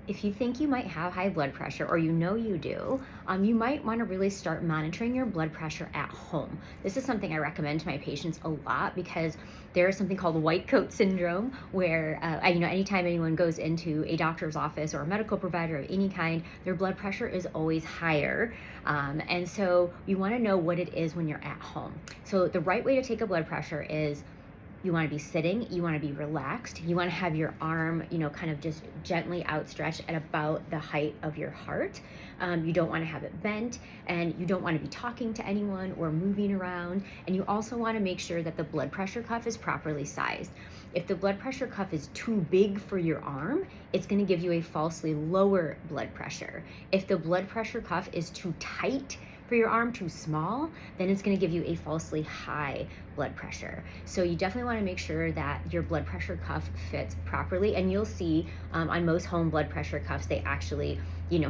If you think you might have high blood pressure, or you know you do, you might want to really start monitoring your blood pressure at home. This is something I recommend to my patients a lot because there is something called white coat syndrome, where anytime anyone goes into a doctor's office or a medical provider of any kind, their blood pressure is always higher, and so you want to know what it is when you're at home. So the right way to take a blood pressure is you want to be sitting, you want to be relaxed, you want to have your arm, kind of just gently outstretched at about the height of your heart. You don't want to have it bent, and you don't want to be talking to anyone or moving around. And you also want to make sure that the blood pressure cuff is properly sized. If the blood pressure cuff is too big for your arm, it's going to give you a falsely lower blood pressure. If the blood pressure cuff is too tight for your arm, too small, then it's going to give you a falsely high blood pressure. So you definitely want to make sure that your blood pressure cuff fits properly. And you'll see on most home blood pressure cuffs, they actually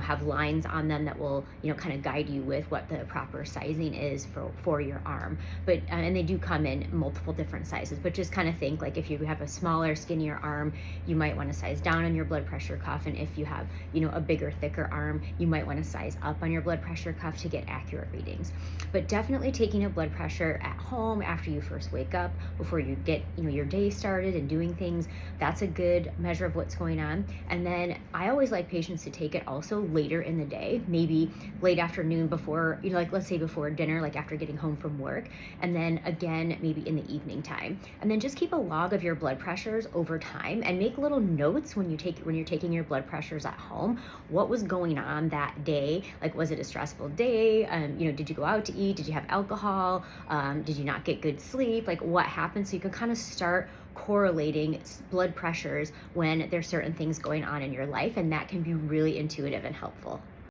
have lines on them that will kind of guide you with what the proper sizing is for your arm. But and they do come in multiple different sizes, but just kind of think, like, if you have a smaller, skinnier arm, you might want to size down on your blood pressure cuff, and if you have a bigger, thicker arm, you might want to size up on your blood pressure cuff to get accurate readings. But definitely taking a blood pressure at home after you first wake up, before you get your day started and doing things, that's a good measure of what's going on. And then I always like patients to take it also later in the day, maybe late afternoon, before, like, let's say before dinner, like after getting home from work, and then again maybe in the evening time. And then just keep a log of your blood pressures over time, and make little notes when you're taking your blood pressures at home. What was going on that day? Like, was it a stressful day? Did you go out to eat? Did you have alcohol? Did you not get good sleep? Like, what happened? So you can kind of start correlating blood pressures when there's certain things going on in your life, and that can be really intuitive and helpful.